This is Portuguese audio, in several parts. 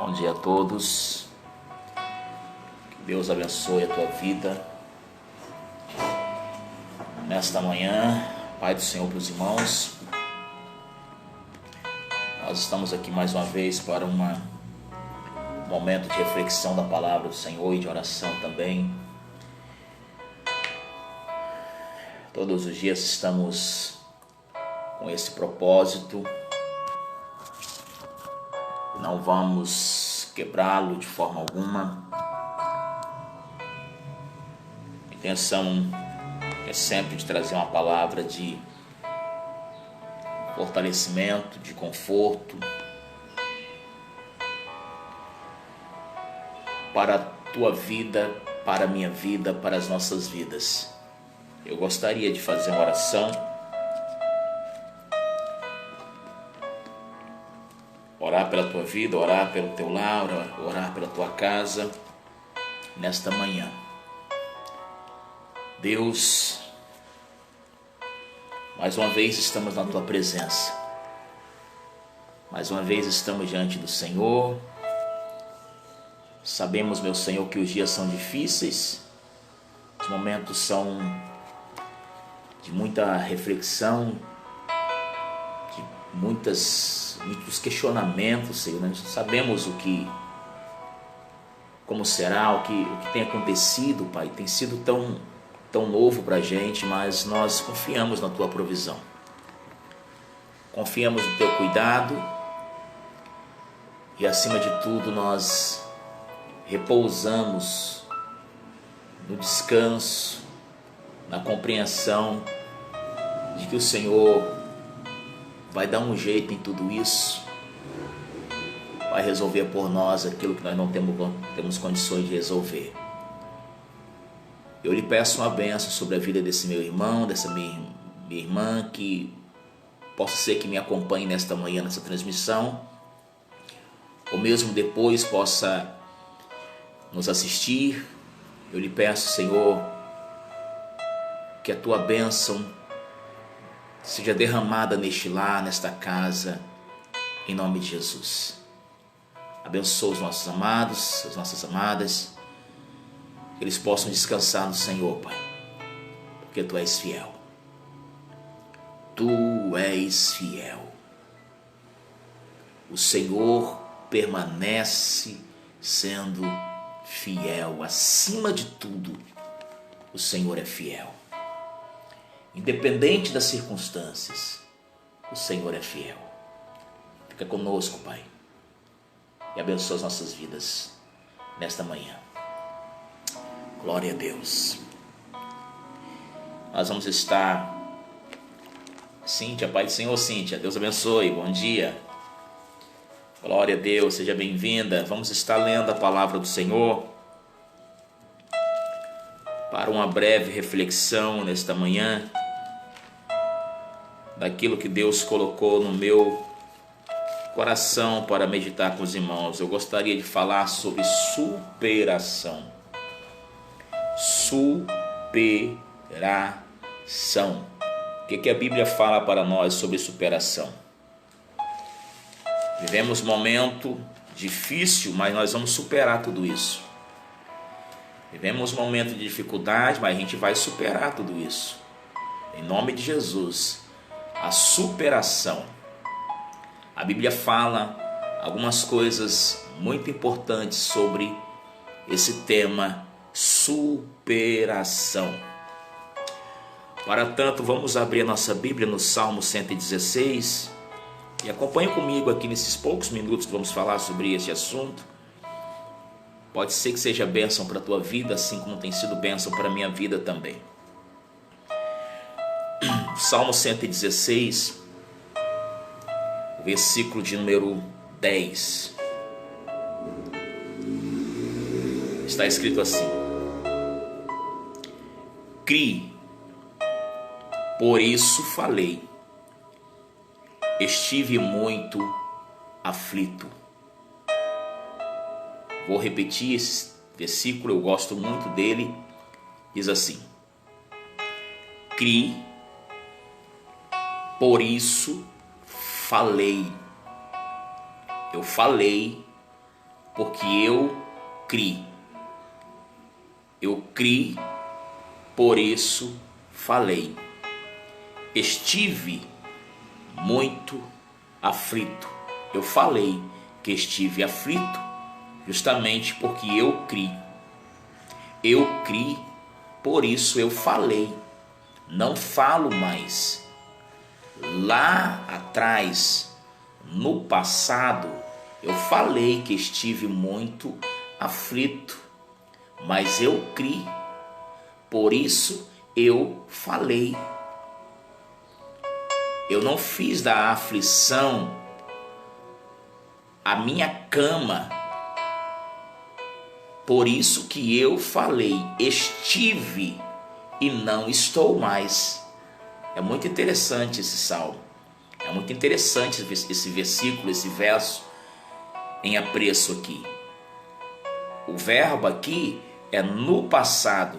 Bom dia a todos. Que Deus abençoe a tua vida nesta manhã. Pai do Senhor para os irmãos. Nós estamos aqui mais uma vez para um momento de reflexão da palavra do Senhor e de oração também. Todos os dias estamos com esse propósito. Não vamos quebrá-lo de forma alguma. A intenção é sempre de trazer uma palavra de fortalecimento, de conforto para a tua vida, para a minha vida, para as nossas vidas. Eu gostaria de fazer uma oração, orar pela tua vida, orar pelo teu lar, orar pela tua casa nesta manhã. Deus, mais uma vez estamos na tua presença, mais uma vez estamos diante do Senhor. Sabemos, meu Senhor, que os dias são difíceis, os momentos são de muita reflexão, de muitos questionamentos, Senhor. Nós sabemos como será, o que tem acontecido, Pai. Tem sido tão novo para a gente, mas nós confiamos na tua provisão, confiamos no teu cuidado e, acima de tudo, nós repousamos no descanso, na compreensão de que o Senhor vai dar um jeito em tudo isso, vai resolver por nós aquilo que nós não temos condições de resolver. Eu lhe peço uma bênção sobre a vida desse meu irmão, dessa minha irmã, que possa ser que me acompanhe nesta manhã, nessa transmissão, ou mesmo depois possa nos assistir. Eu lhe peço, Senhor, que a tua bênção seja derramada neste lar, nesta casa, em nome de Jesus. Abençoa os nossos amados, as nossas amadas, que eles possam descansar no Senhor, Pai, porque tu és fiel. Tu és fiel. O Senhor permanece sendo fiel. Acima de tudo, o Senhor é fiel. Independente das circunstâncias, o Senhor é fiel. Fica conosco, Pai, e abençoa as nossas vidas nesta manhã. Glória a Deus. Nós vamos estar... Cíntia, Pai do Senhor, Cíntia, Deus abençoe, bom dia. Glória a Deus, seja bem-vinda. Vamos estar lendo a palavra do Senhor para uma breve reflexão nesta manhã daquilo que Deus colocou no meu coração para meditar com os irmãos. Eu gostaria de falar sobre superação. Superação. O que a Bíblia fala para nós sobre superação? Vivemos um momento difícil, mas nós vamos superar tudo isso. Vivemos um momento de dificuldade, mas a gente vai superar tudo isso. Em nome de Jesus, a superação. A Bíblia fala algumas coisas muito importantes sobre esse tema, superação. Para tanto, vamos abrir a nossa Bíblia no Salmo 116 e acompanhe comigo aqui nesses poucos minutos que vamos falar sobre esse assunto. Pode ser que seja bênção para a tua vida, assim como tem sido bênção para a minha vida também. Salmo 116, versículo de número 10. Está escrito assim: Crie, por isso falei, estive muito aflito. Vou repetir esse versículo, eu gosto muito dele. Diz assim: Crie, por isso falei. Eu falei porque eu criei. Eu criei, por isso falei. Estive muito aflito. Eu falei que estive aflito justamente porque eu criei. Eu criei, por isso eu falei. Não falo mais. Lá atrás, no passado, eu falei que estive muito aflito, mas eu criei, por isso eu falei. Eu não fiz da aflição a minha cama, por isso que eu falei, estive e não estou mais. É muito interessante esse salmo, é muito interessante esse versículo, esse verso em apreço aqui. O verbo aqui é no passado.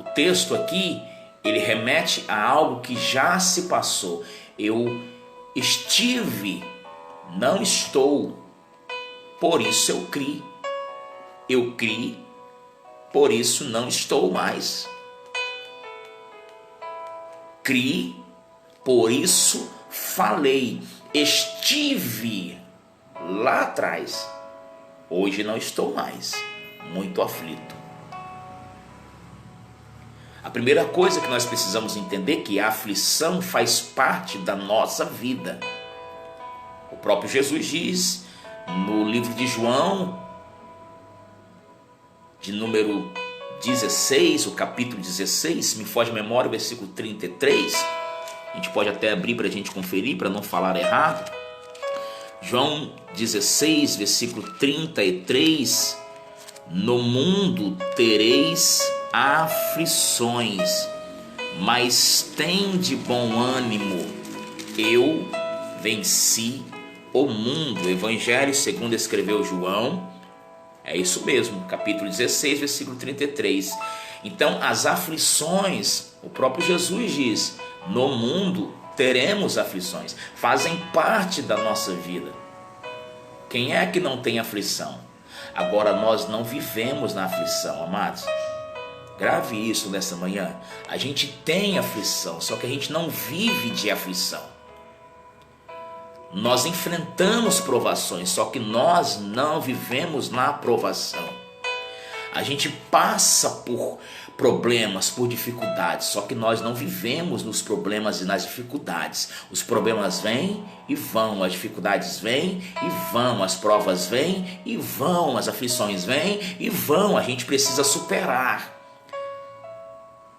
O texto aqui, ele remete a algo que já se passou. Eu estive, não estou, por isso eu criei. Eu criei, por isso não estou mais. Criei, por isso falei. Estive lá atrás, hoje não estou mais, muito aflito. A primeira coisa que nós precisamos entender é que a aflição faz parte da nossa vida. O próprio Jesus diz no livro de João, de número 16, o capítulo 16, se me foge a memória, o versículo 33, a gente pode até abrir para a gente conferir, para não falar errado. João 16, versículo 33, no mundo tereis aflições, mas tende bom ânimo, eu venci o mundo. Evangelho segundo escreveu João, é isso mesmo, capítulo 16, versículo 33. Então as aflições, o próprio Jesus diz, no mundo teremos aflições, fazem parte da nossa vida. Quem é que não tem aflição? Agora nós não vivemos na aflição, amados. Grave isso nessa manhã. A gente tem aflição, só que a gente não vive de aflição. Nós enfrentamos provações, só que nós não vivemos na provação. A gente passa por problemas, por dificuldades, só que nós não vivemos nos problemas e nas dificuldades. Os problemas vêm e vão, as dificuldades vêm e vão, as provas vêm e vão, as aflições vêm e vão. A gente precisa superar.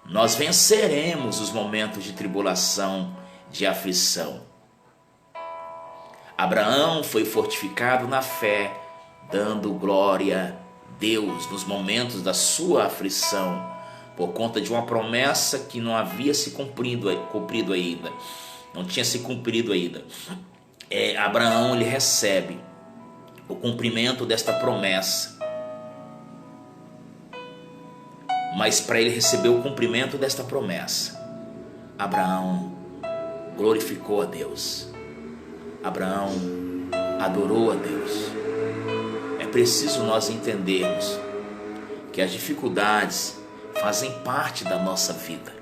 Nós venceremos os momentos de tribulação, de aflição. Abraão foi fortificado na fé, dando glória a Deus nos momentos da sua aflição, por conta de uma promessa que não havia se cumprido ainda, não tinha se cumprido ainda. Abraão, ele recebe o cumprimento desta promessa, mas para ele receber o cumprimento desta promessa, Abraão glorificou a Deus. Abraão adorou a Deus. É preciso nós entendermos que as dificuldades fazem parte da nossa vida.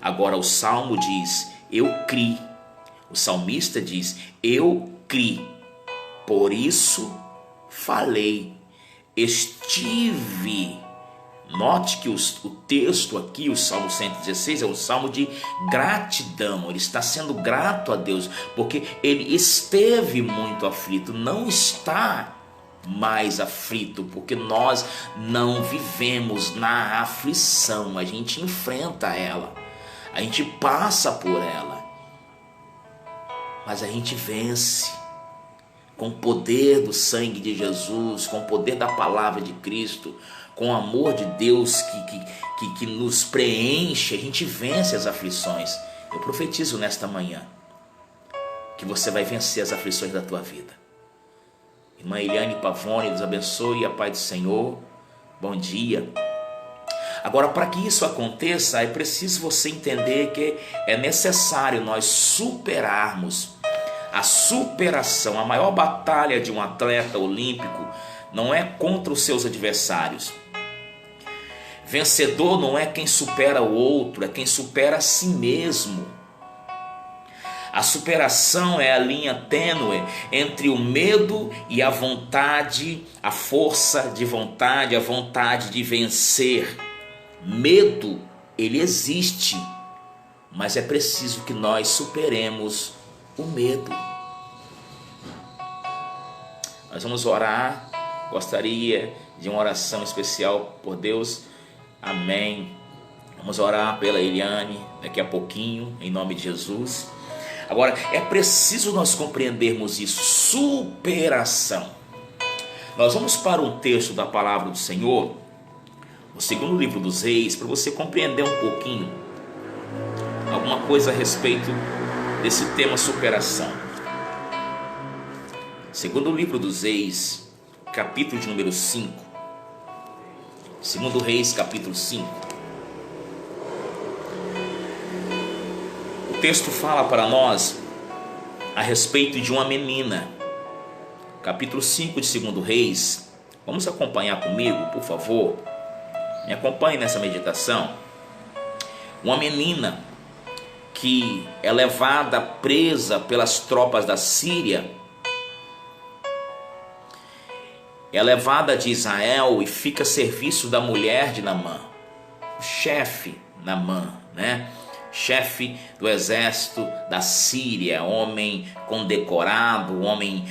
Agora o Salmo diz, eu criei. O salmista diz, eu criei, por isso falei, estive. Note que o texto aqui, o Salmo 116, é um salmo de gratidão. Ele está sendo grato a Deus, porque ele esteve muito aflito, não está mais aflito, porque nós não vivemos na aflição, a gente enfrenta ela, a gente passa por ela, mas a gente vence com o poder do sangue de Jesus, com o poder da palavra de Cristo, com o amor de Deus que nos preenche. A gente vence as aflições. Eu profetizo nesta manhã que você vai vencer as aflições da tua vida. Irmã Eliane Pavone, Deus abençoe, a paz do Senhor, bom dia. Agora, para que isso aconteça, é preciso você entender que é necessário nós superarmos A superação, a maior batalha de um atleta olímpico não é contra os seus adversários. Vencedor não é quem supera o outro, é quem supera a si mesmo. A superação é a linha tênue entre o medo e a vontade, a força de vontade, a vontade de vencer. Medo, ele existe, mas é preciso que nós superemos o medo. Nós vamos orar. Gostaria de uma oração especial por Deus. Amém. Vamos orar pela Eliane daqui a pouquinho, em nome de Jesus. Agora, é preciso nós compreendermos isso, superação. Nós vamos para um texto da palavra do Senhor, no segundo livro dos Reis, para você compreender um pouquinho, alguma coisa a respeito desse tema superação. Segundo livro dos Reis, capítulo de número 5. Segundo Reis, capítulo 5. O texto fala para nós a respeito de uma menina. Capítulo 5 de Segundo Reis. Vamos acompanhar comigo, por favor. Me acompanhe nessa meditação. Uma menina que é levada presa pelas tropas da Síria, é levada de Israel e fica a serviço da mulher de Naamã, o chefe Naamã, né? Chefe do exército da Síria, homem condecorado, homem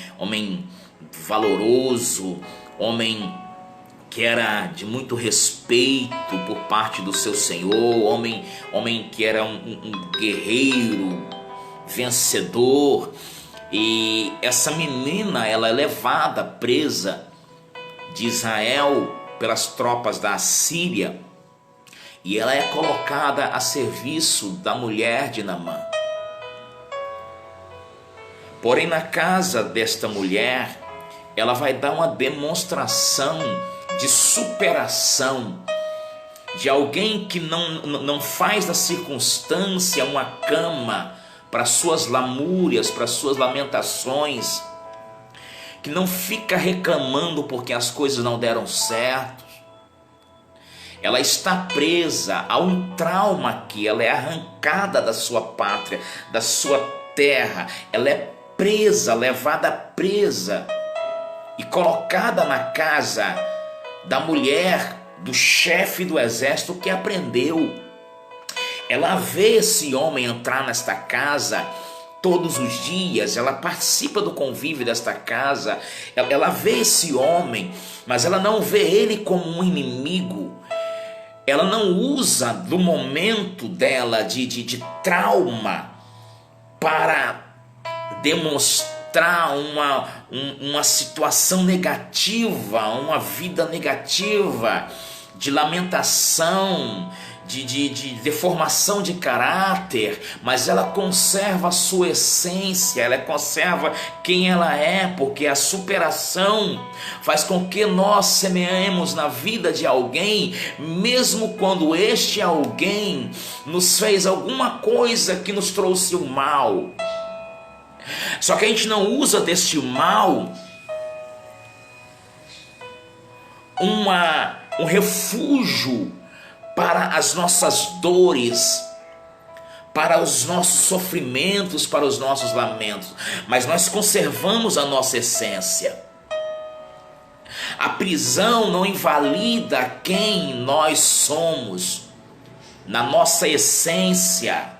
valoroso, homem que era de muito respeito por parte do seu senhor, homem que era um guerreiro, vencedor. E essa menina, ela é levada presa de Israel pelas tropas da Síria e ela é colocada a serviço da mulher de Naamã. Porém, na casa desta mulher, ela vai dar uma demonstração de superação, de alguém que não faz da circunstância uma cama para suas lamúrias, para suas lamentações, que não fica reclamando porque as coisas não deram certo. Ela está presa a um trauma aqui, ela é arrancada da sua pátria, da sua terra, ela é presa, levada presa e colocada na casa da mulher do chefe do exército que a prendeu. Ela vê esse homem entrar nesta casa todos os dias, ela participa do convívio desta casa, ela vê esse homem, mas ela não vê ele como um inimigo. Ela não usa do momento dela de trauma para demonstrar uma situação negativa, uma vida negativa, de lamentação, de deformação de caráter, mas ela conserva a sua essência, ela conserva quem ela é, porque a superação faz com que nós semeemos na vida de alguém, mesmo quando este alguém nos fez alguma coisa que nos trouxe o mal. Só que a gente não usa deste mal um refúgio para as nossas dores, para os nossos sofrimentos, para os nossos lamentos, mas nós conservamos a nossa essência. A prisão não invalida quem nós somos, na nossa essência.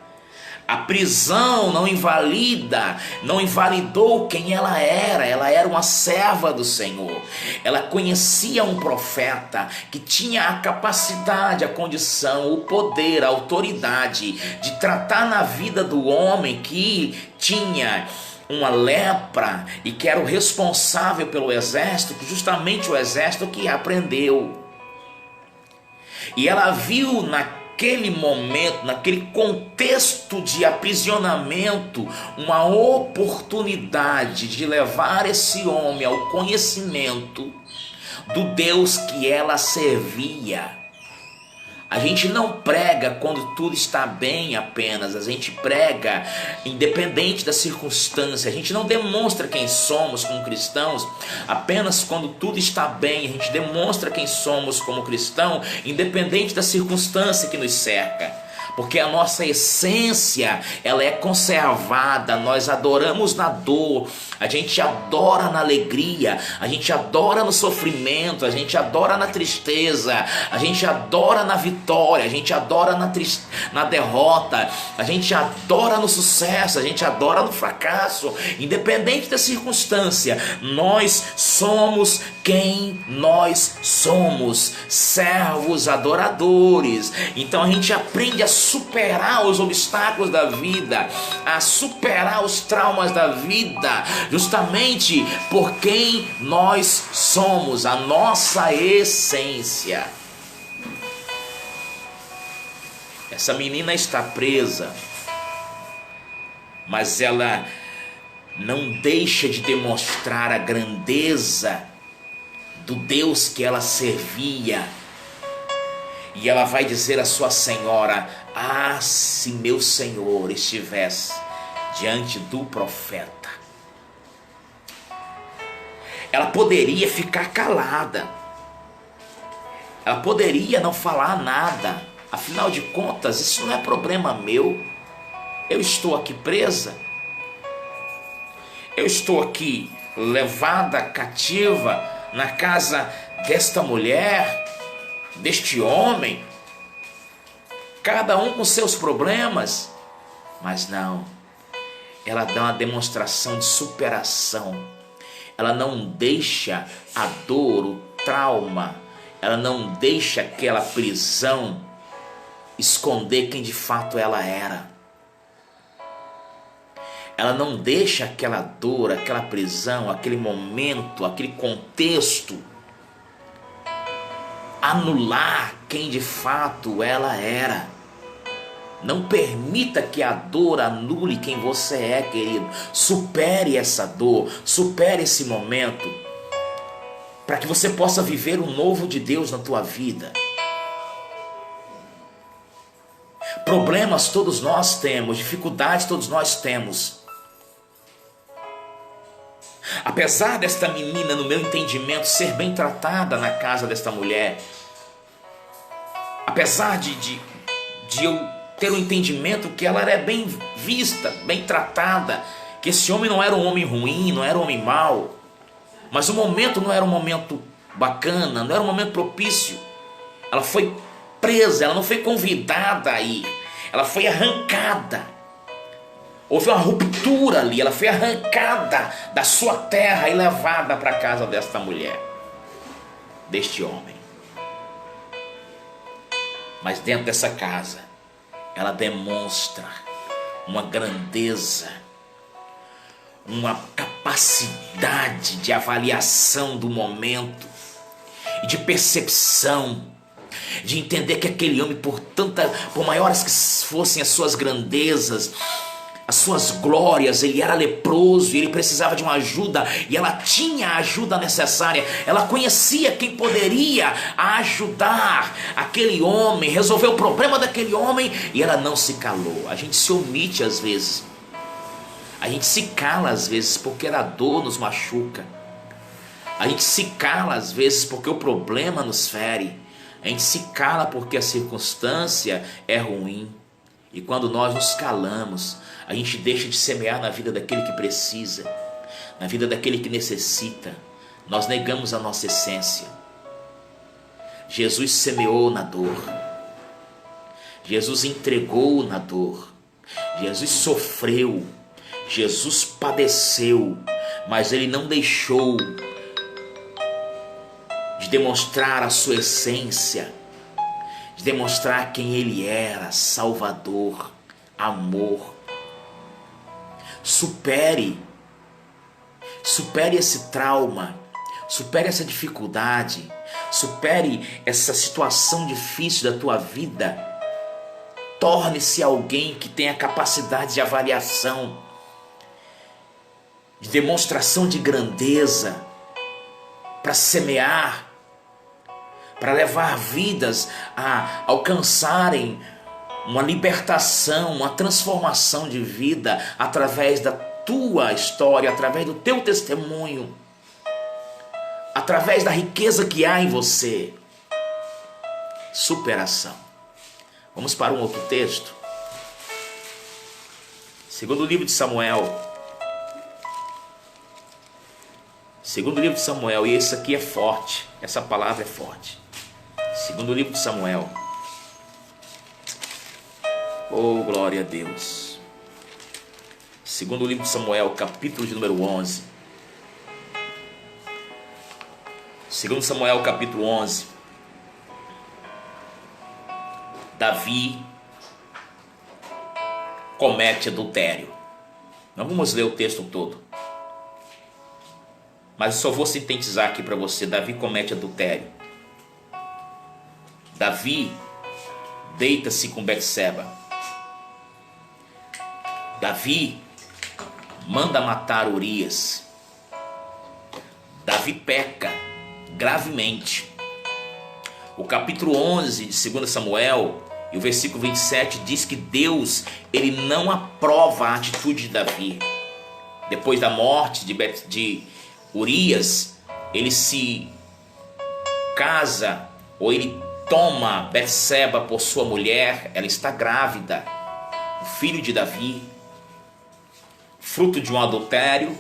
A prisão não invalidou quem ela era uma serva do Senhor. Ela conhecia um profeta que tinha a capacidade, a condição, o poder, a autoridade de tratar na vida do homem que tinha uma lepra e que era o responsável pelo exército, justamente o exército que a prendeu. E ela viu naquele momento, naquele contexto de aprisionamento, uma oportunidade de levar esse homem ao conhecimento do Deus que ela servia. A gente não prega quando tudo está bem apenas, a gente prega independente da circunstância. A gente não demonstra quem somos como cristãos apenas quando tudo está bem. A gente demonstra quem somos como cristão independente da circunstância que nos cerca. Porque a nossa essência, ela é conservada. Nós adoramos na dor, a gente adora na alegria, a gente adora no sofrimento, a gente adora na tristeza, a gente adora na vitória, a gente adora na derrota, a gente adora no sucesso, a gente adora no fracasso. Independente da circunstância, nós somos quem nós somos, servos adoradores. Então a gente aprende a superar os obstáculos da vida, a superar os traumas da vida, justamente por quem nós somos, a nossa essência. Essa menina está presa, mas ela não deixa de demonstrar a grandeza do Deus que ela servia. E ela vai dizer à sua senhora: ah, se meu senhor estivesse diante do profeta. Ela poderia ficar calada, ela poderia não falar nada. Afinal de contas, isso não é problema meu. Eu estou aqui presa, eu estou aqui levada cativa na casa desta mulher, deste homem, cada um com seus problemas. Mas não, ela dá uma demonstração de superação. Ela não deixa a dor, o trauma, ela não deixa aquela prisão esconder quem de fato ela era. Ela não deixa aquela dor, aquela prisão, aquele momento, aquele contexto anular quem de fato ela era. Não permita que a dor anule quem você é, querido. Supere essa dor, supere esse momento, para que você possa viver o novo de Deus na tua vida. Problemas todos nós temos, dificuldades todos nós temos. Apesar desta menina, no meu entendimento, ser bem tratada na casa desta mulher, apesar de eu ter o entendimento que ela era bem vista, bem tratada, que esse homem não era um homem ruim, não era um homem mau, mas o momento não era um momento bacana, não era um momento propício. Ela foi presa, ela não foi convidada a ir, ela foi arrancada. Houve uma ruptura ali, ela foi arrancada da sua terra e levada para a casa desta mulher, deste homem. Mas dentro dessa casa, ela demonstra uma grandeza, uma capacidade de avaliação do momento e de percepção, de entender que aquele homem, por maiores que fossem as suas grandezas, as suas glórias, ele era leproso e ele precisava de uma ajuda, e ela tinha a ajuda necessária. Ela conhecia quem poderia ajudar aquele homem, resolver o problema daquele homem, e ela não se calou. A gente se omite às vezes, a gente se cala às vezes porque a dor nos machuca, a gente se cala às vezes porque o problema nos fere, a gente se cala porque a circunstância é ruim. E quando nós nos calamos, a gente deixa de semear na vida daquele que precisa, na vida daquele que necessita. Nós negamos a nossa essência. Jesus semeou na dor, Jesus entregou na dor, Jesus sofreu, Jesus padeceu, mas ele não deixou de demonstrar a sua essência, de demonstrar quem ele era: Salvador, amor. Supere esse trauma, supere essa dificuldade, supere essa situação difícil da tua vida. Torne-se alguém que tenha capacidade de avaliação, de demonstração de grandeza, para semear, para levar vidas a alcançarem uma libertação, uma transformação de vida através da tua história, através do teu testemunho, através da riqueza que há em você. Superação. Vamos para um outro texto. Segundo livro de Samuel. Segundo livro de Samuel, e esse aqui é forte, essa palavra é forte. Segundo livro de Samuel. Oh, glória a Deus. Segundo livro de Samuel, capítulo de número 11. Segundo Samuel, capítulo 11. Davi comete adultério. Não vamos ler o texto todo, mas eu só vou sintetizar aqui para você. Davi comete adultério. Davi deita-se com Betseba. Davi manda matar Urias. Davi peca gravemente. O capítulo 11 de 2 Samuel e o versículo 27 diz que Deus, ele não aprova a atitude de Davi. Depois da morte de Urias, ele se casa, ou ele toma Betseba por sua mulher. Ela está grávida, o filho de Davi, fruto de um adultério,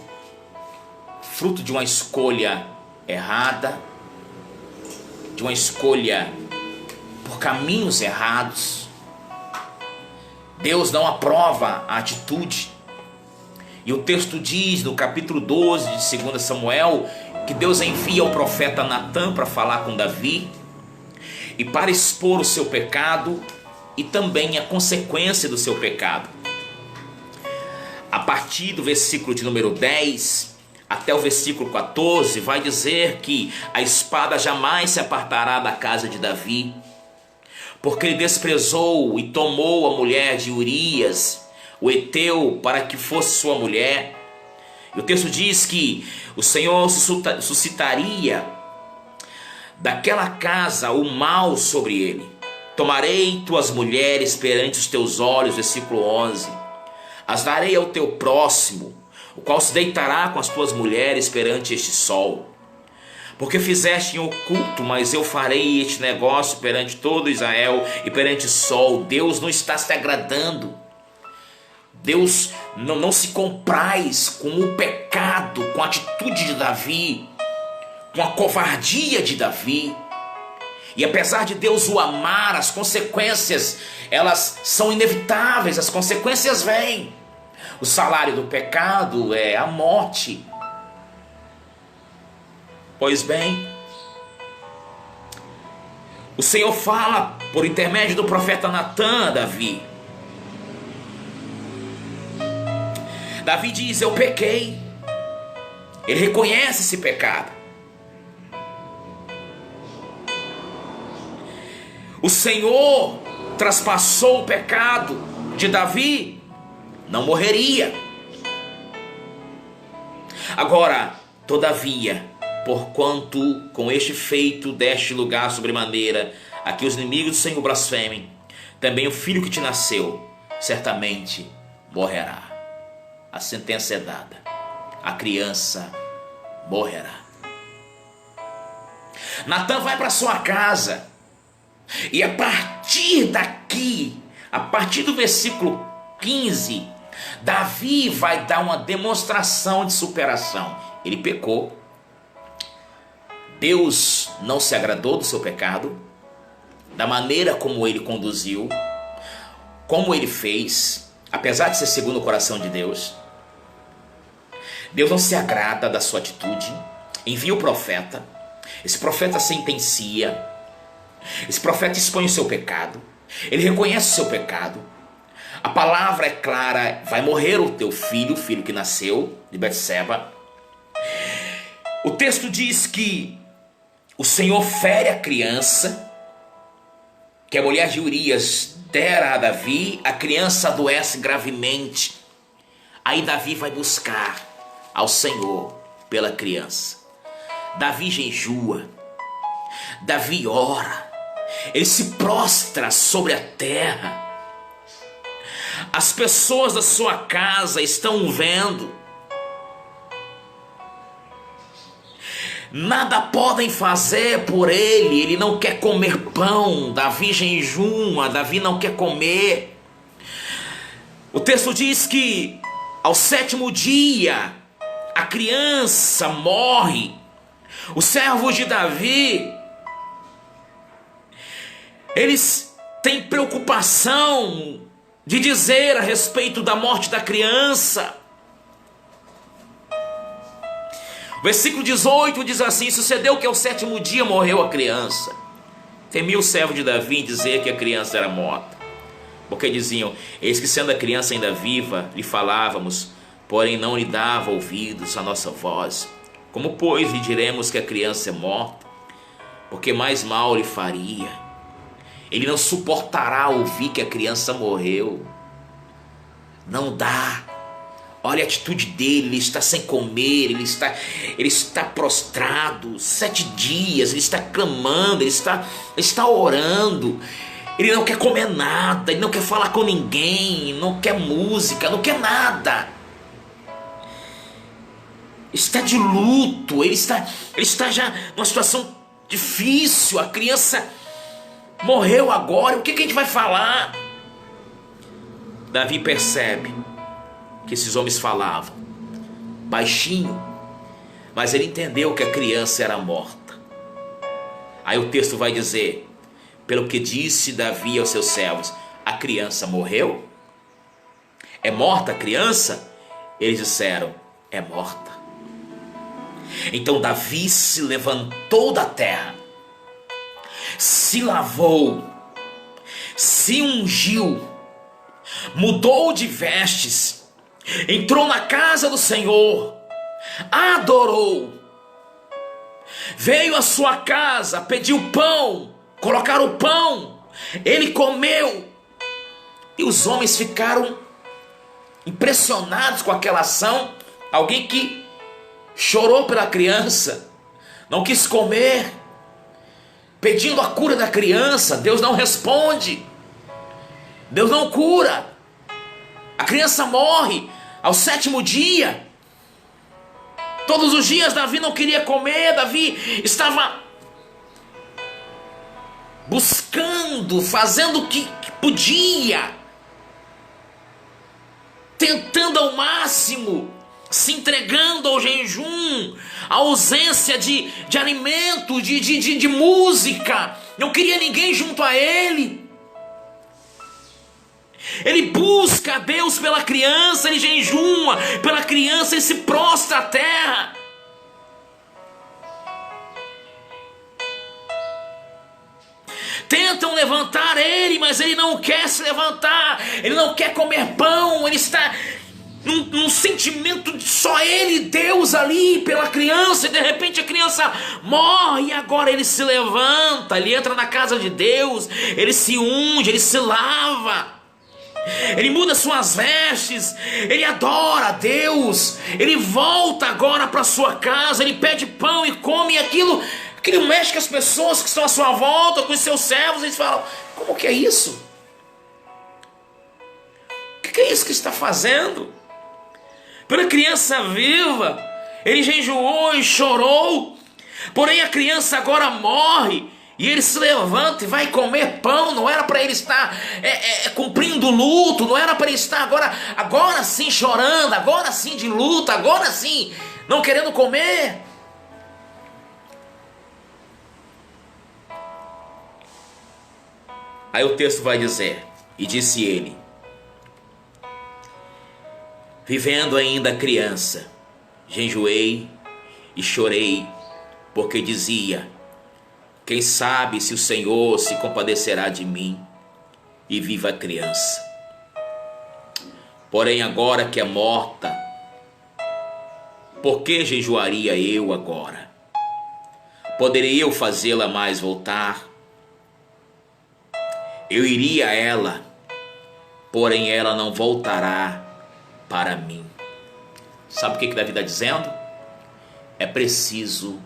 fruto de uma escolha errada, de uma escolha por caminhos errados. Deus não aprova a atitude. E o texto diz no capítulo 12 de 2 Samuel que Deus envia o profeta Natã para falar com Davi e para expor o seu pecado e também a consequência do seu pecado. A partir do versículo de número 10 até o versículo 14 vai dizer que a espada jamais se apartará da casa de Davi, porque ele desprezou e tomou a mulher de Urias, o heteu, para que fosse sua mulher. E o texto diz que o Senhor suscitaria daquela casa o mal sobre ele. Tomarei tuas mulheres perante os teus olhos, versículo 11. As darei ao teu próximo, o qual se deitará com as tuas mulheres perante este sol. Porque fizeste em oculto, mas eu farei este negócio perante todo Israel e perante o sol. Deus não está se agradando. Deus não se compraz com o pecado, com a atitude de Davi, com a covardia de Davi. E apesar de Deus o amar, as consequências, elas são inevitáveis, as consequências vêm. O salário do pecado é a morte. Pois bem, o Senhor fala por intermédio do profeta Natã a Davi. Davi diz: eu pequei. Ele reconhece esse pecado. O Senhor traspassou o pecado de Davi, não morreria. Agora, todavia, porquanto com este feito deste lugar sobremaneira a que os inimigos do Senhor blasfemem, também o filho que te nasceu certamente morrerá. A sentença é dada, a criança morrerá. Natã vai para sua casa, e a partir daqui, a partir do versículo 15, Davi vai dar uma demonstração de superação. Ele pecou, Deus não se agradou do seu pecado, da maneira como ele conduziu, como ele fez, apesar de ser segundo o coração de Deus. Deus não se agrada da sua atitude, envia o profeta, esse profeta sentencia, esse profeta expõe o seu pecado, ele reconhece o seu pecado, a palavra é clara: vai morrer o teu filho, o filho que nasceu de Betseba. O texto diz que o Senhor fere a criança, que a mulher de Urias dera a Davi. A criança adoece gravemente. Aí Davi vai buscar ao Senhor pela criança. Davi jejua. Davi ora, ele se prostra sobre a terra. As pessoas da sua casa estão vendo. Nada podem fazer por ele. Ele não quer comer pão. Davi jejuma, Davi não quer comer. O texto diz que ao 7º dia a criança morre. Os servos de Davi, eles têm preocupação de dizer a respeito da morte da criança. Versículo 18 diz assim: sucedeu que ao 7º dia morreu a criança. Temia o servo de Davi em dizer que a criança era morta, porque diziam: eis que sendo a criança ainda viva, lhe falávamos, porém não lhe dava ouvidos a nossa voz. Como pois lhe diremos que a criança é morta? Porque mais mal lhe faria. Ele não suportará ouvir que a criança morreu. Não dá. Olha a atitude dele, ele está sem comer, ele está prostrado, 7 dias, ele está clamando, ele está orando. Ele não quer comer nada, ele não quer falar com ninguém, não quer música, não quer nada. Está de luto, ele está já numa situação difícil. A criança morreu agora, o que a gente vai falar? Davi percebe que esses homens falavam baixinho, mas ele entendeu que a criança era morta. Aí o texto vai dizer: pelo que disse Davi aos seus servos, a criança morreu? É morta a criança? Eles disseram: é morta. Então Davi se levantou da terra, se lavou, se ungiu, mudou de vestes, entrou na casa do Senhor, adorou, veio à sua casa, pediu pão, colocaram o pão, ele comeu, e os homens ficaram impressionados com aquela ação. Alguém que chorou pela criança, não quis comer, pedindo a cura da criança. Deus não responde, Deus não cura. A criança morre ao 7º dia. Todos os dias Davi não queria comer. Davi estava buscando, fazendo o que podia, tentando ao máximo, se entregando ao jejum, à ausência de alimento, de música. Não queria ninguém junto a ele. Ele busca a Deus pela criança, ele jejuma pela criança, ele se prostra à terra. Tentam levantar ele, mas ele não quer se levantar, ele não quer comer pão, ele está num sentimento de só ele e Deus ali pela criança, e de repente a criança morre, e agora ele se levanta, ele entra na casa de Deus, ele se unge, ele se lava, ele muda suas vestes, ele adora a Deus, ele volta agora para sua casa, ele pede pão e come, e aquilo mexe com as pessoas que estão à sua volta, com os seus servos. Eles falam: como que é isso? O que é isso que está fazendo? Pela criança viva, ele jejuou e chorou, porém a criança agora morre, e ele se levanta e vai comer pão. Não era para ele estar cumprindo luto, não era para ele estar agora sim chorando, agora sim de luto, agora sim não querendo comer. Aí o texto vai dizer: e disse ele, vivendo ainda criança, jejuei e chorei, porque dizia: quem sabe se o Senhor se compadecerá de mim e viva a criança. Porém agora que é morta, por que jejuaria eu agora? Poderia eu fazê-la mais voltar? Eu iria a ela, porém ela não voltará para mim. Sabe o que Davi está dizendo? É preciso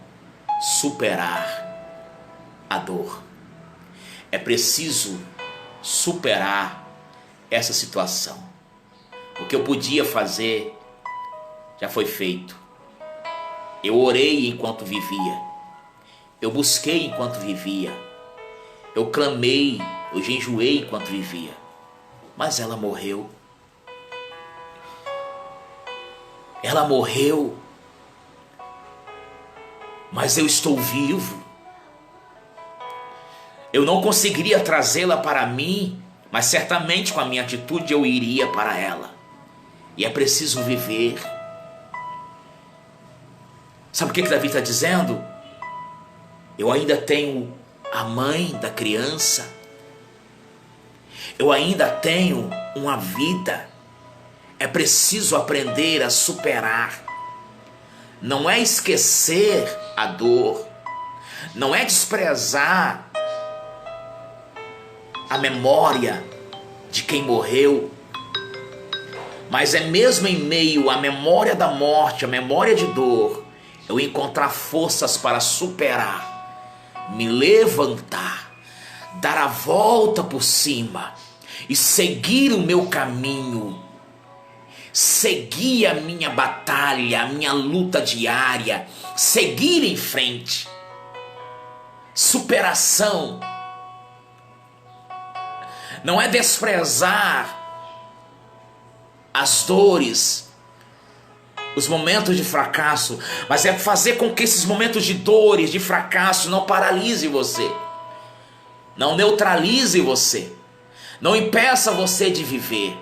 superar a dor. É preciso superar essa situação. O que eu podia fazer já foi feito. Eu orei enquanto vivia. Eu busquei enquanto vivia. Eu clamei, eu jejuei enquanto vivia. Mas ela morreu. Ela morreu. Mas eu estou vivo. Eu não conseguiria trazê-la para mim, mas certamente com a minha atitude eu iria para ela. E é preciso viver. Sabe o que Davi está dizendo? Eu ainda tenho a mãe da criança. Eu ainda tenho uma vida. É preciso aprender a superar. Não é esquecer a dor. Não é desprezar a memória de quem morreu. Mas é mesmo em meio à memória da morte, a memória de dor, eu encontrar forças para superar, me levantar, dar a volta por cima e seguir o meu caminho, seguir a minha batalha, a minha luta diária, seguir em frente. Superação não é desprezar as dores, os momentos de fracasso, mas é fazer com que esses momentos de dores, de fracasso não paralise você, não neutralize você, não impeça você de viver.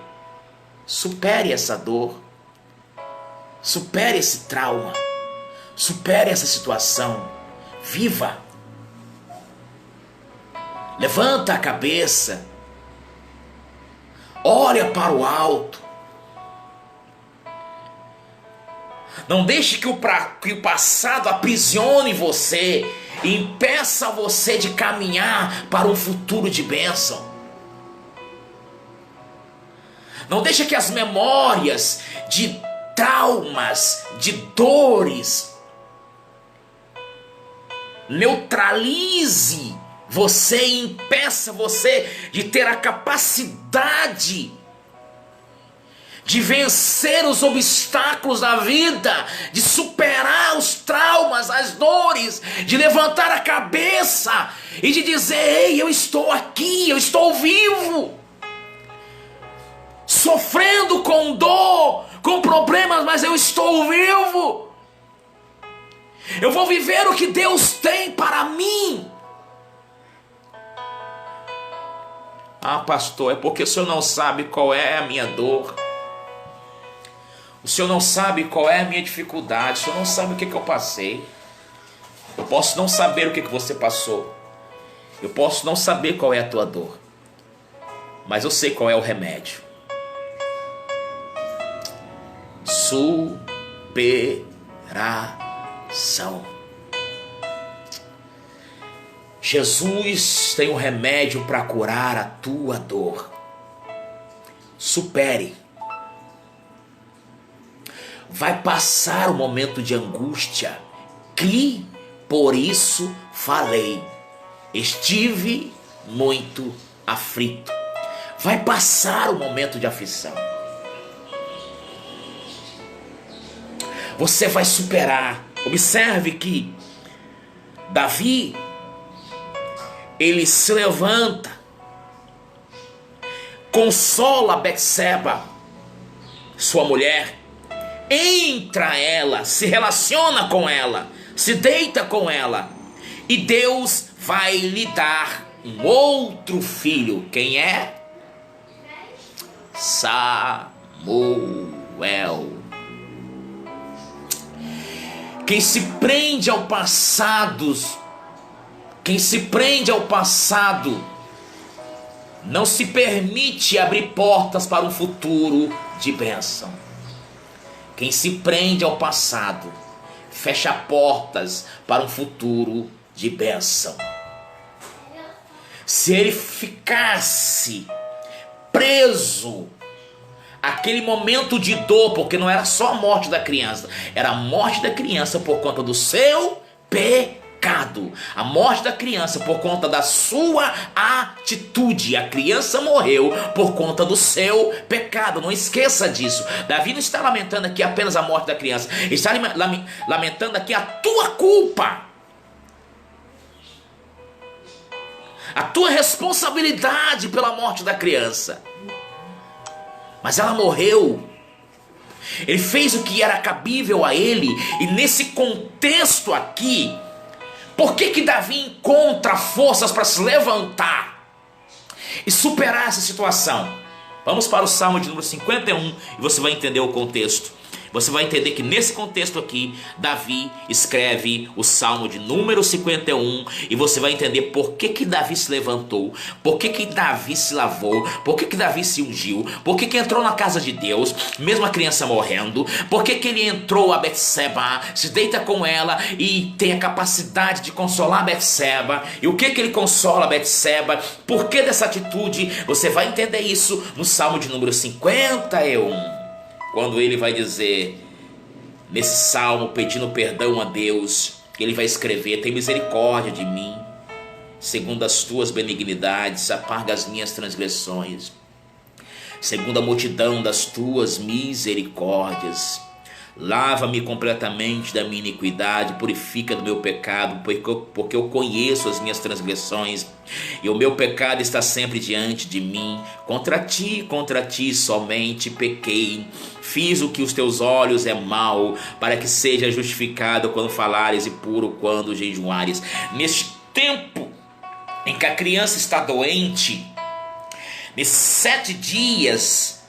Supere essa dor, supere esse trauma, supere essa situação, viva. Levanta a cabeça, olha para o alto. Não deixe que o passado aprisione você e impeça você de caminhar para um futuro de bênção. Não deixe que as memórias de traumas, de dores, neutralize você e impeça você de ter a capacidade de vencer os obstáculos da vida, de superar os traumas, as dores, de levantar a cabeça e de dizer: ei, eu estou aqui, eu estou vivo, sofrendo com dor, com problemas, mas eu estou vivo. Eu vou viver o que Deus tem para mim. Ah, pastor, é porque o senhor não sabe qual é a minha dor. O senhor não sabe qual é a minha dificuldade. O senhor não sabe o que eu passei. Eu posso não saber o que você passou. Eu posso não saber qual é a tua dor. Mas eu sei qual é o remédio. Superação. Jesus tem um remédio para curar a tua dor. Supere. Vai passar o momento de angústia, que por isso falei, estive muito aflito. Vai passar o momento de aflição. Você vai superar. Observe que Davi, ele se levanta, consola Betseba, sua mulher, entra ela, se relaciona com ela, se deita com ela, e Deus vai lhe dar um outro filho. Quem é? Samuel. Quem se prende ao passado, não se permite abrir portas para um futuro de bênção. Quem se prende ao passado fecha portas para um futuro de bênção. Se ele ficasse preso àquele momento de dor, porque não era só a morte da criança, era a morte da criança por conta do seu pecado. pecado, a morte da criança por conta da sua atitude. A criança morreu por conta do seu pecado. Não esqueça disso. Davi não está lamentando aqui apenas a morte da criança, ele está lamentando aqui a tua culpa, a tua responsabilidade pela morte da criança. Mas ela morreu. Ele fez o que era cabível a ele. E nesse contexto aqui, por que Davi encontra forças para se levantar e superar essa situação? Vamos para o Salmo de número 51 e você vai entender o contexto. Você vai entender que nesse contexto aqui, Davi escreve o Salmo de número 51 e você vai entender por que Davi se levantou, por que Davi se lavou, por que Davi se ungiu, por que entrou na casa de Deus, mesmo a criança morrendo, por que ele entrou a Betseba, se deita com ela e tem a capacidade de consolar a Betseba, e o que ele consola a Betseba, por que dessa atitude. Você vai entender isso no Salmo de número 51. Quando ele vai dizer, nesse salmo, pedindo perdão a Deus, ele vai escrever: tem misericórdia de mim, segundo as tuas benignidades, apaga as minhas transgressões, segundo a multidão das tuas misericórdias. Lava-me completamente da minha iniquidade, purifica do meu pecado, porque eu conheço as minhas transgressões, e o meu pecado está sempre diante de mim. Contra ti somente pequei, fiz o que os teus olhos é mal, para que seja justificado quando falares e puro quando jejuares. Neste tempo em que a criança está doente, nesses 7 dias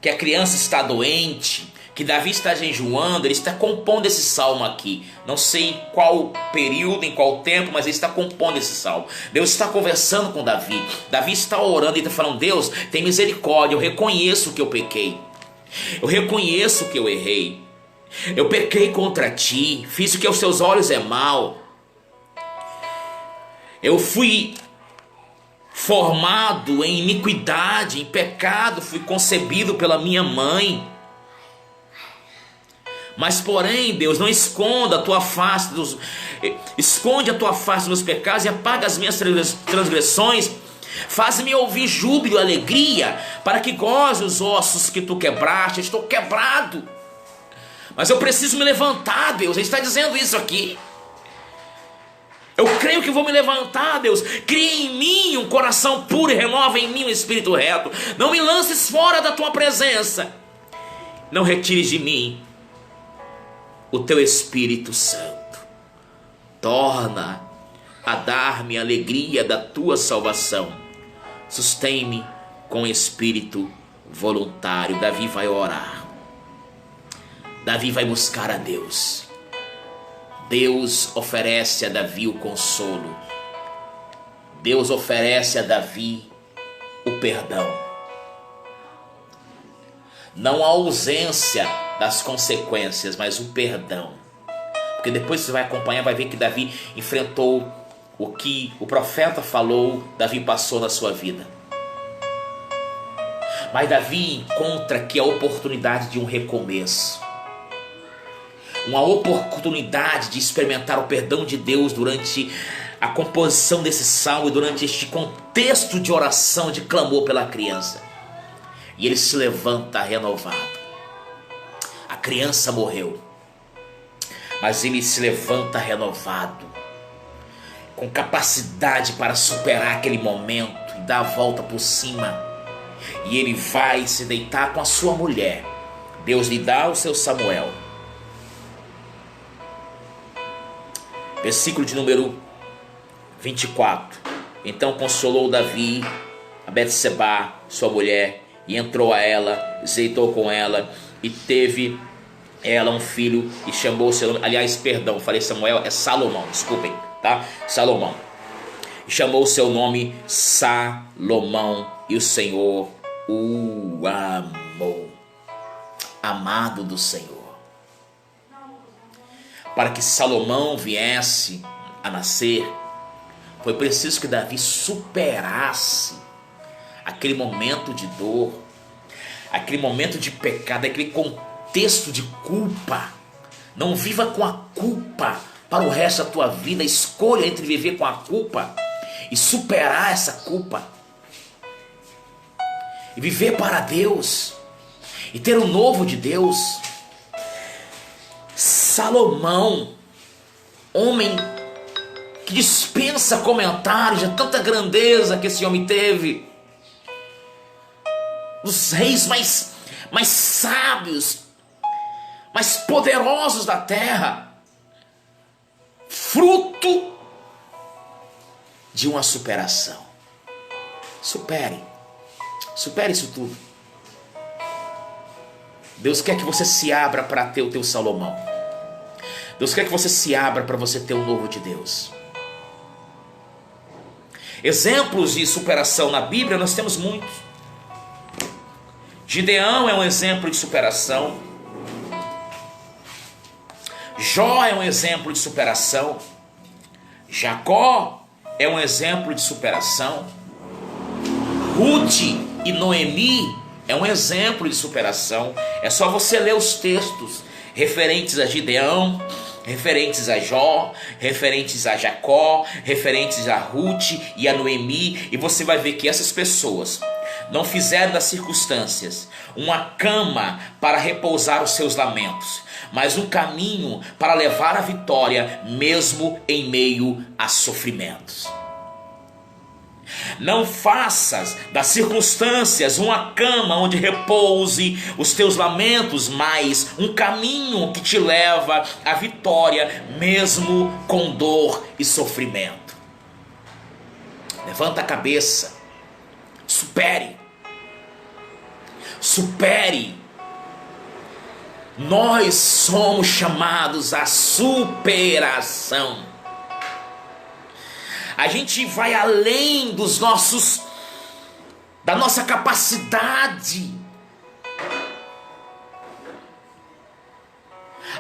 que a criança está doente, que Davi está jejuando, ele está compondo esse salmo aqui. Não sei em qual período, em qual tempo, mas ele está compondo esse salmo. Deus está conversando com Davi. Davi está orando e está falando: Deus, tem misericórdia, eu reconheço que eu pequei. Eu reconheço que eu errei. Eu pequei contra ti, fiz o que aos teus olhos é mal. Eu fui formado em iniquidade, em pecado, fui concebido pela minha mãe. Mas porém, Deus, não esconda a tua face esconde a tua face dos meus pecados e apaga as minhas transgressões. Faz-me ouvir júbilo e alegria, para que goze os ossos que tu quebraste. Eu estou quebrado, mas eu preciso me levantar, Deus. Ele está dizendo isso aqui. Eu creio que vou me levantar, Deus. Cria em mim um coração puro e renova em mim um espírito reto. Não me lances fora da tua presença. Não retires de mim o teu Espírito Santo. Torna a dar-me a alegria da tua salvação. Sustém-me com espírito voluntário. Davi vai orar. Davi vai buscar a Deus. Deus oferece a Davi o consolo. Deus oferece a Davi o perdão. Não a ausência das consequências, mas o perdão. Porque depois você vai acompanhar, vai ver que Davi enfrentou o que o profeta falou, Davi passou na sua vida. Mas Davi encontra aqui a oportunidade de um recomeço. Uma oportunidade de experimentar o perdão de Deus durante a composição desse salmo e durante este contexto de oração, de clamor pela criança. E ele se levanta renovado. A criança morreu, mas ele se levanta renovado, com capacidade para superar aquele momento e dar a volta por cima. E ele vai se deitar com a sua mulher. Deus lhe dá o seu Samuel. Versículo de número 24. Então consolou Davi a Betseba, sua mulher, e entrou a ela, se deitou com ela, e teve ela um filho, e chamou seu nome. Aliás, perdão, falei Samuel, é Salomão, desculpem, tá? Salomão. E chamou seu nome Salomão, e o Senhor o amou. Amado do Senhor. Para que Salomão viesse a nascer, foi preciso que Davi superasse aquele momento de dor, aquele momento de pecado, aquele contexto de culpa. Não viva com a culpa para o resto da tua vida. Escolha entre viver com a culpa e superar essa culpa, e viver para Deus, e ter o novo de Deus. Salomão, homem que dispensa comentários de tanta grandeza que esse homem teve, os reis mais sábios, mais poderosos da terra, fruto de uma superação. Supere isso tudo. Deus quer que você se abra para ter o teu Salomão. Deus quer que você se abra para você ter o novo de Deus. Exemplos de superação na Bíblia nós temos muitos. Gideão é um exemplo de superação. Jó é um exemplo de superação. Jacó é um exemplo de superação. Ruth e Noemi é um exemplo de superação. É só você ler os textos referentes a Gideão, referentes a Jó, referentes a Jacó, referentes a Ruth e a Noemi, e você vai ver que essas pessoas não fizeram das circunstâncias uma cama para repousar os seus lamentos, mas um caminho para levar a vitória mesmo em meio a sofrimentos. Não faças das circunstâncias uma cama onde repouse os teus lamentos, mas um caminho que te leva à vitória mesmo com dor e sofrimento. Levanta a cabeça, supere. Nós somos chamados à superação. A gente vai além da nossa capacidade.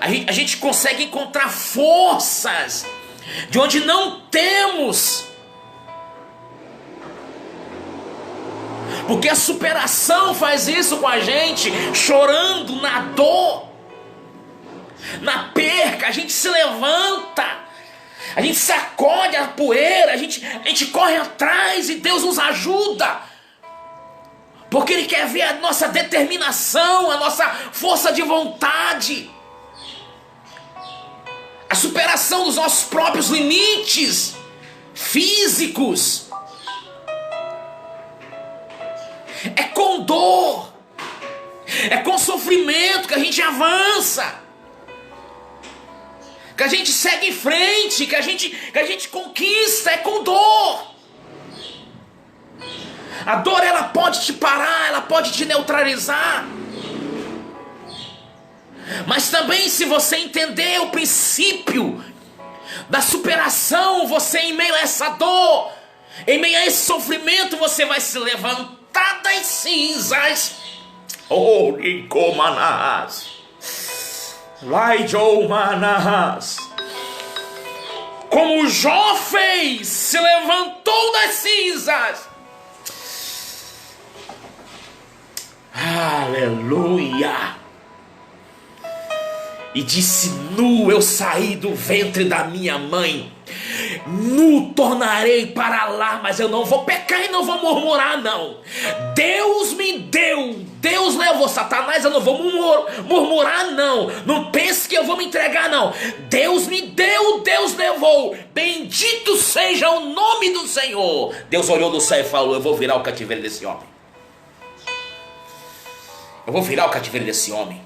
A gente consegue encontrar forças de onde não temos. Porque a superação faz isso com a gente, chorando na dor, na perca. A gente se levanta, a gente sacode a poeira, a gente corre atrás e Deus nos ajuda. Porque Ele quer ver a nossa determinação, a nossa força de vontade, a superação dos nossos próprios limites físicos. É com dor, é com sofrimento que a gente avança, que a gente segue em frente, que a gente conquista. É com dor. A dor, ela pode te parar, ela pode te neutralizar. Mas também, se você entender o princípio da superação, você, em meio a essa dor, em meio a esse sofrimento, você vai se levantar das cinzas. Oh, Nicomanas, Laijomanas, como Jó fez, se levantou das cinzas. Aleluia. E disse: nu eu saí do ventre da minha mãe, nu tornarei para lá, mas eu não vou pecar e não vou murmurar, não. Deus me deu, Deus levou. Satanás, eu não vou murmurar, não. Não pense que eu vou me entregar, não. Deus me deu, Deus levou. Bendito seja o nome do Senhor. Deus olhou do céu e falou: eu vou virar o cativeiro desse homem. Eu vou virar o cativeiro desse homem.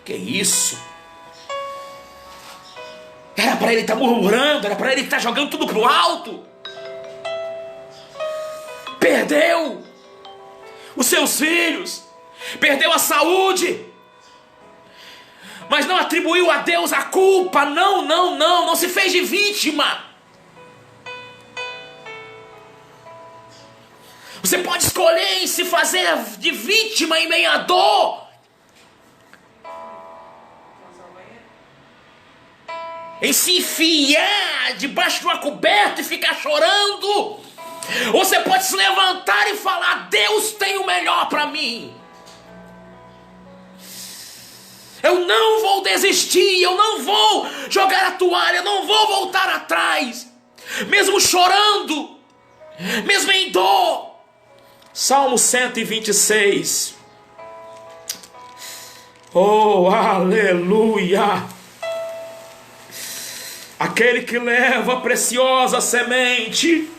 Que isso? Era para ele estar murmurando, era para ele estar jogando tudo pro alto. Perdeu os seus filhos, perdeu a saúde, mas não atribuiu a Deus a culpa. Não se fez de vítima. Você pode escolher em se fazer de vítima em meio à dor, em se enfiar debaixo de uma coberta e ficar chorando. Você pode se levantar e falar: Deus tem o melhor para mim. Eu não vou desistir, eu não vou jogar a toalha, eu não vou voltar atrás, mesmo chorando, mesmo em dor. Salmo 126. Oh, aleluia! Aquele que leva a preciosa semente,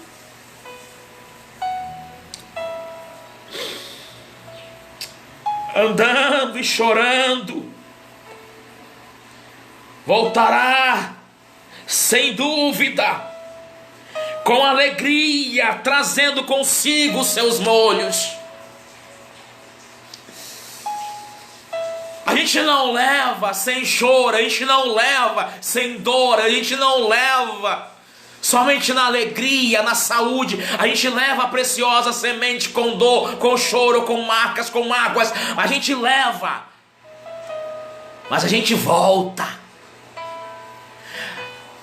andando e chorando, voltará sem dúvida, com alegria, trazendo consigo os seus molhos. A gente não leva sem choro, a gente não leva sem dor, a gente não leva somente na alegria, na saúde. A gente leva a preciosa semente com dor, com choro, com marcas, com mágoas. A gente leva, mas a gente volta.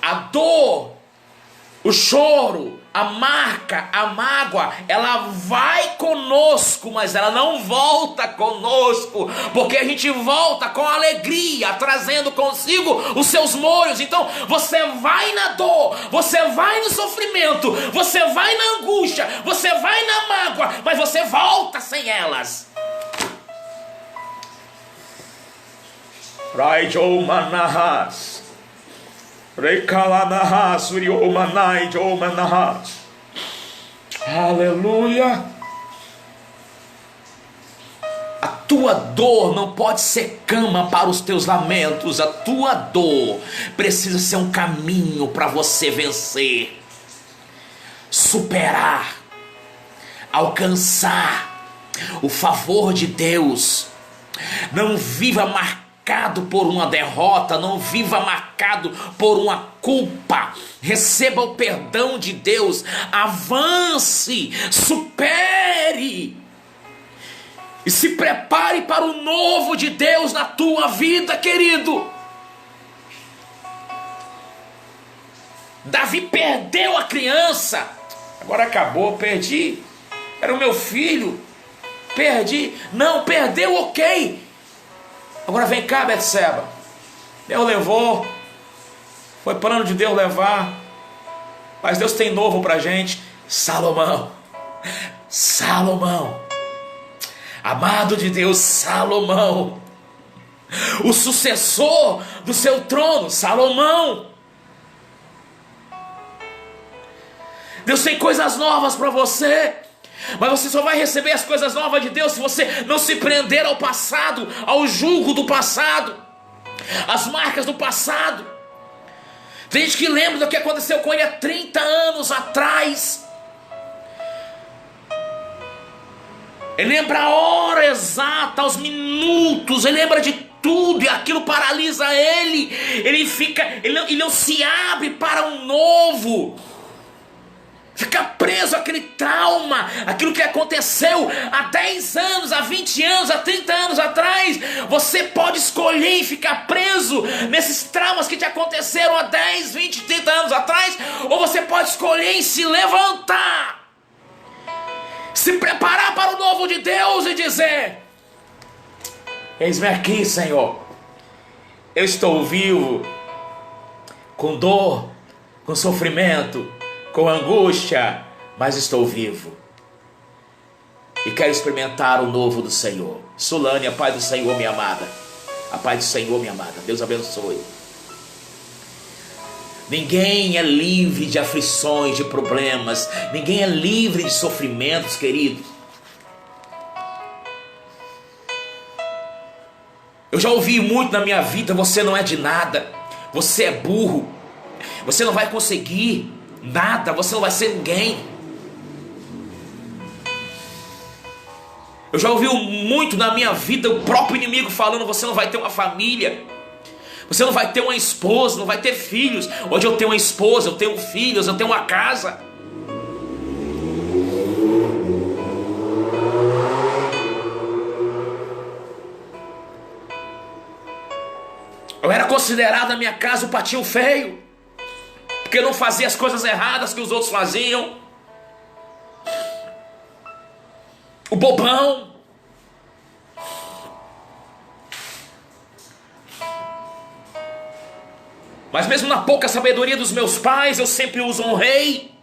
A dor, o choro, a marca, a mágoa, ela vai conosco, mas ela não volta conosco, porque a gente volta com alegria, trazendo consigo os seus molhos. Então você vai na dor, você vai no sofrimento, você vai na angústia, você vai na mágoa, mas você volta sem elas. Raijo manahas, Reikalanahas, Uriomanai, Jomanahas. Aleluia. A tua dor não pode ser cama para os teus lamentos. A tua dor precisa ser um caminho para você vencer, superar, alcançar o favor de Deus. Não viva marcado por uma derrota, não viva marcado por uma culpa. Receba o perdão de Deus, avance, supere e se prepare para o novo de Deus na tua vida, querido. Davi perdeu a criança, agora acabou, perdi, era o meu filho, perdi, não, perdeu, ok. Agora vem cá, Betseba. Deus levou, foi plano de Deus levar, mas Deus tem novo pra gente. Salomão, amado de Deus, Salomão, o sucessor do seu trono, Salomão. Deus tem coisas novas para você, mas você só vai receber as coisas novas de Deus se você não se prender ao passado, ao jugo do passado, às marcas do passado. Tem gente que lembra do que aconteceu com ele há 30 anos atrás. Ele lembra a hora exata, os minutos, ele lembra de tudo, e aquilo paralisa ele. Ele não se abre para um novo. Fica preso àquele trauma, aquilo que aconteceu há 10 anos, há 20 anos, há 30 anos atrás. Você pode escolher ficar preso nesses traumas que te aconteceram há 10, 20, 30 anos atrás, ou você pode escolher em se levantar, se preparar para o novo de Deus e dizer: eis-me aqui, Senhor, eu estou vivo, com dor, com sofrimento, com angústia, mas estou vivo e quero experimentar o novo do Senhor. Solane, a paz do Senhor, minha amada, a paz do Senhor, minha amada, Deus abençoe. Ninguém é livre de aflições, de problemas, ninguém é livre de sofrimentos, queridos. Eu já ouvi muito na minha vida: você não é de nada, você é burro, você não vai conseguir nada, você não vai ser ninguém. Eu já ouvi muito na minha vida o próprio inimigo falando: você não vai ter uma família, você não vai ter uma esposa, não vai ter filhos. Hoje eu tenho uma esposa, eu tenho filhos, eu tenho uma casa. Eu era considerado na minha casa o patinho feio, porque eu não fazia as coisas erradas que os outros faziam, o bobão. Mas mesmo na pouca sabedoria dos meus pais, eu sempre os honrei.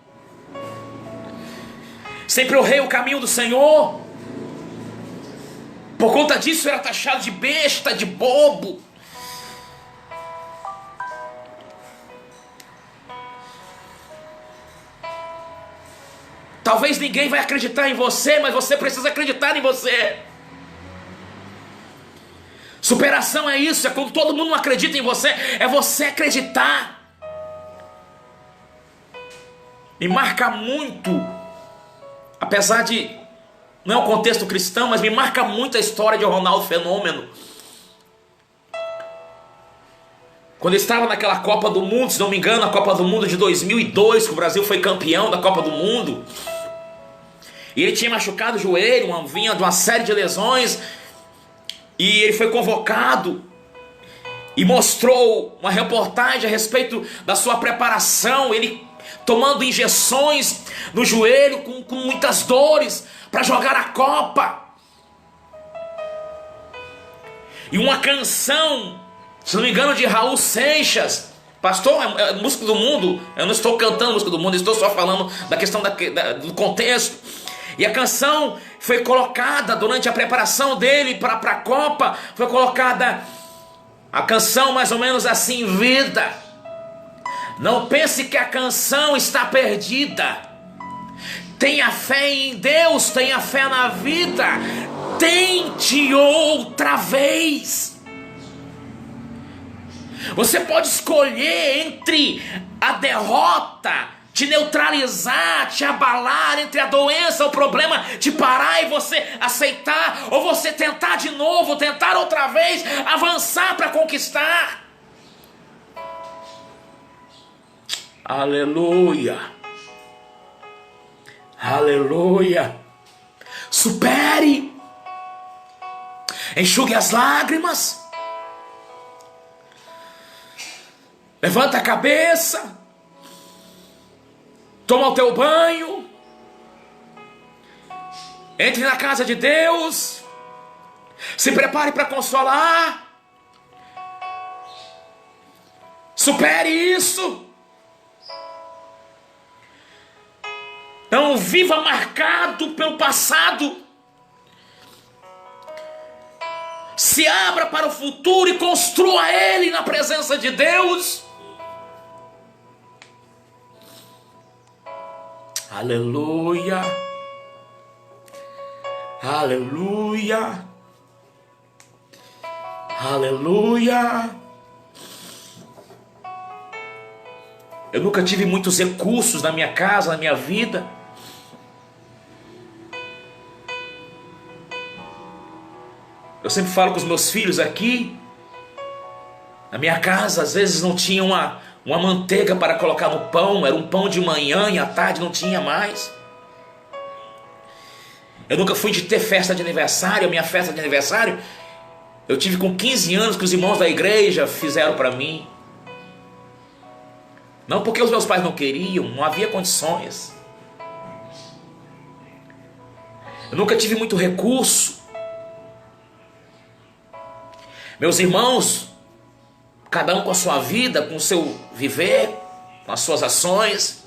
Sempre honrei o caminho do Senhor. Por conta disso eu era taxado de besta, de bobo. Talvez ninguém vai acreditar em você, mas você precisa acreditar em você. Superação é isso, é quando todo mundo não acredita em você, é você acreditar. Me marca muito, apesar de não é o contexto cristão, mas me marca muito a história de Ronaldo Fenômeno. Quando ele estava naquela Copa do Mundo, se não me engano, a Copa do Mundo de 2002, que o Brasil foi campeão da Copa do Mundo. E ele tinha machucado o joelho, vinha de uma série de lesões. E ele foi convocado e mostrou uma reportagem a respeito da sua preparação. Ele tomando injeções no joelho com muitas dores para jogar a Copa. E uma canção, se não me engano, de Raul Seixas. Pastor, é música do mundo. Eu não estou cantando música do mundo, estou só falando da questão do contexto. E a canção foi colocada durante a preparação dele para a Copa. Foi colocada a canção mais ou menos assim: vida. Não pense que a canção está perdida. Tenha fé em Deus, tenha fé na vida. Tente outra vez. Você pode escolher entre a derrota, te neutralizar, te abalar, entre a doença, o problema, te parar e você aceitar, ou você tentar de novo, tentar outra vez, avançar para conquistar. Aleluia, aleluia. Supere, enxugue as lágrimas, levanta a cabeça, toma o teu banho, entre na casa de Deus, se prepare para consolar, supere isso. Não viva marcado pelo passado. Se abra para o futuro e construa ele na presença de Deus. Aleluia, aleluia, aleluia. Eu nunca tive muitos recursos na minha casa, na minha vida. Eu sempre falo com os meus filhos aqui. Na minha casa, às vezes não tinha uma manteiga para colocar no pão. Era um pão de manhã e à tarde não tinha mais. Eu nunca fui de ter festa de aniversário. A minha festa de aniversário eu tive com 15 anos, que os irmãos da igreja fizeram para mim. Não porque os meus pais não queriam, não havia condições. Eu nunca tive muito recurso. Meus irmãos, cada um com a sua vida, com o seu viver, com as suas ações.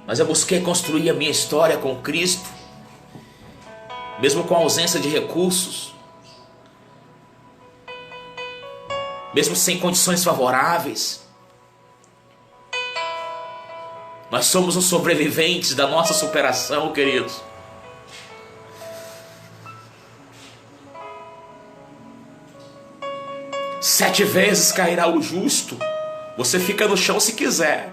Mas eu busquei construir a minha história com Cristo, mesmo com a ausência de recursos, mesmo sem condições favoráveis. Nós somos os sobreviventes da nossa superação, queridos. Sete vezes cairá o justo. Você fica no chão se quiser.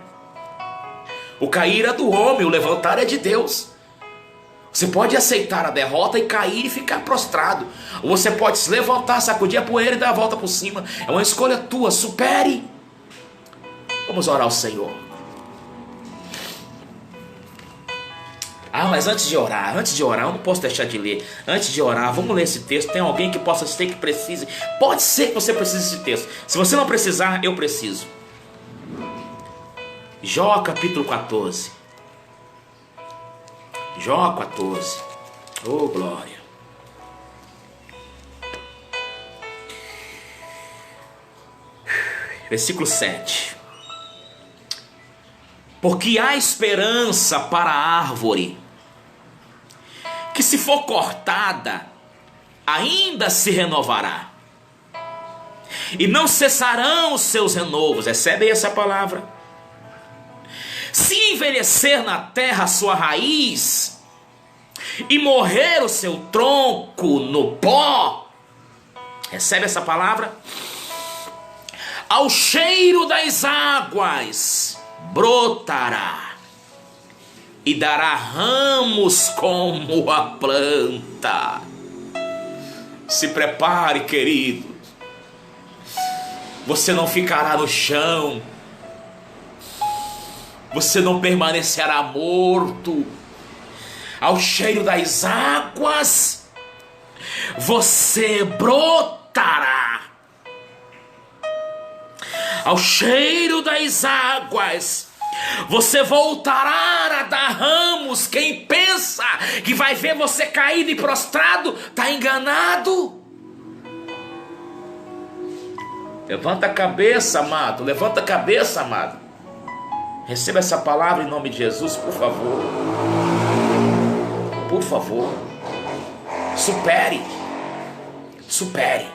O cair é do homem, o levantar é de Deus. Você pode aceitar a derrota e cair e ficar prostrado. Ou você pode se levantar, sacudir a poeira e dar a volta por cima. É uma escolha tua, supere. Vamos orar ao Senhor. Mas antes de orar, eu não posso deixar de ler. Antes de orar, vamos ler esse texto. Tem alguém que possa ser que precise? Pode ser que você precise desse texto. Se você não precisar, eu preciso. Jó capítulo 14. Jó 14. Oh, glória. Versículo 7. Porque há esperança para a árvore, que se for cortada, ainda se renovará, e não cessarão os seus renovos. Recebe aí essa palavra. Se envelhecer na terra a sua raiz, e morrer o seu tronco no pó, recebe essa palavra, ao cheiro das águas brotará, e dará ramos como a planta. Se prepare, querido. Você não ficará no chão. Você não permanecerá morto. Ao cheiro das águas, você brotará. Ao cheiro das águas, você voltará a dar ramos. Quem pensa que vai ver você caído e prostrado, está enganado. Levanta a cabeça, amado. Levanta a cabeça, amado. Receba essa palavra em nome de Jesus, por favor. Por favor. Supere. Supere.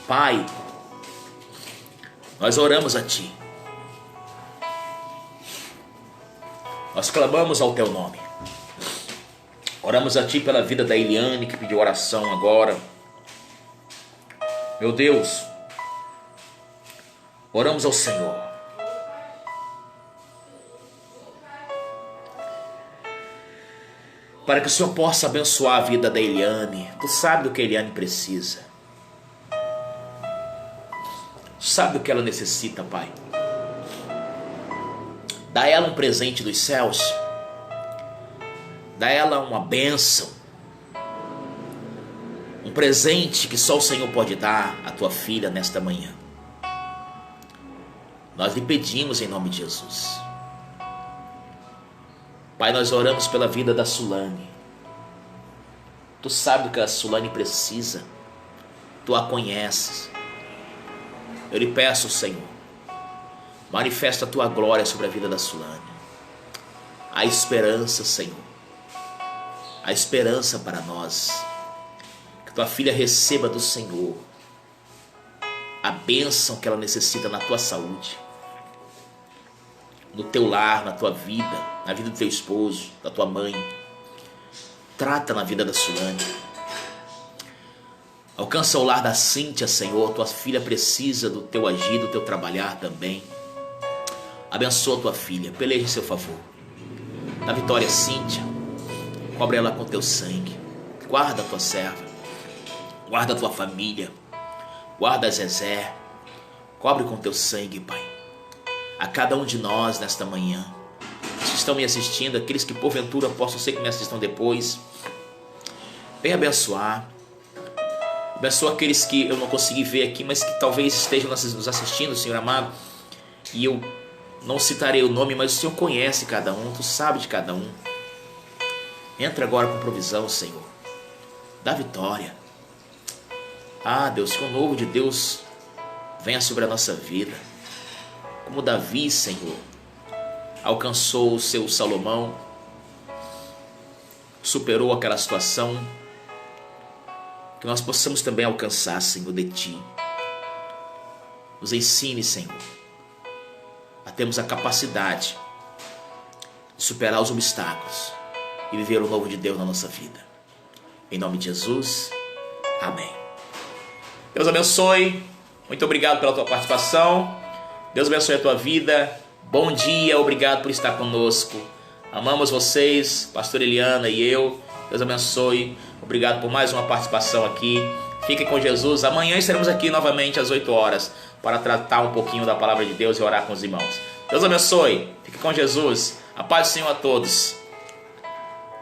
Pai, nós oramos a Ti. Nós clamamos ao Teu nome. Oramos a Ti pela vida da Eliane, que pediu oração agora. Meu Deus, oramos ao Senhor. Para que o Senhor possa abençoar a vida da Eliane. Tu sabe do que a Eliane precisa. Tu sabe do que ela necessita, Pai. Dá a ela um presente dos céus. Dá a ela uma bênção. Um presente que só o Senhor pode dar à tua filha nesta manhã. Nós lhe pedimos em nome de Jesus. Pai, nós oramos pela vida da Sulane. Tu sabe do que a Sulane precisa. Tu a conheces. Eu lhe peço, Senhor, manifesta a tua glória sobre a vida da Sulane. Há esperança, Senhor. Há esperança para nós. Que tua filha receba do Senhor a bênção que ela necessita na tua saúde, no teu lar, na tua vida, na vida do teu esposo, da tua mãe. Trata na vida da Sulane. Alcança o lar da Cíntia, Senhor. Tua filha precisa do teu agir, do teu trabalhar também. Abençoa tua filha, peleja em seu favor. Na vitória, Cíntia, cobre ela com teu sangue. Guarda a tua serva, guarda a tua família, guarda a Zezé. Cobre com teu sangue, Pai, a cada um de nós nesta manhã. Os que estão me assistindo, aqueles que porventura possam ser que me assistam depois, vem abençoar. Abençoa aqueles que eu não consegui ver aqui, mas que talvez estejam nos assistindo, Senhor amado. E eu não citarei o nome, mas o Senhor conhece cada um, Tu sabe de cada um. Entra agora com provisão, Senhor. Dá vitória. Ah, Deus, que o novo de Deus venha sobre a nossa vida. Como Davi, Senhor, alcançou o seu Salomão, superou aquela situação, que nós possamos também alcançar, Senhor, de Ti. Nos ensine, Senhor, a termos a capacidade de superar os obstáculos e viver o novo de Deus na nossa vida. Em nome de Jesus, amém. Deus abençoe. Muito obrigado pela tua participação. Deus abençoe a tua vida. Bom dia, obrigado por estar conosco. Amamos vocês, pastor Eliana e eu. Deus abençoe. Obrigado por mais uma participação aqui. Fique com Jesus. Amanhã estaremos aqui novamente às 8 horas para tratar um pouquinho da palavra de Deus e orar com os irmãos. Deus abençoe. Fique com Jesus. A paz do Senhor a todos.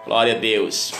Glória a Deus.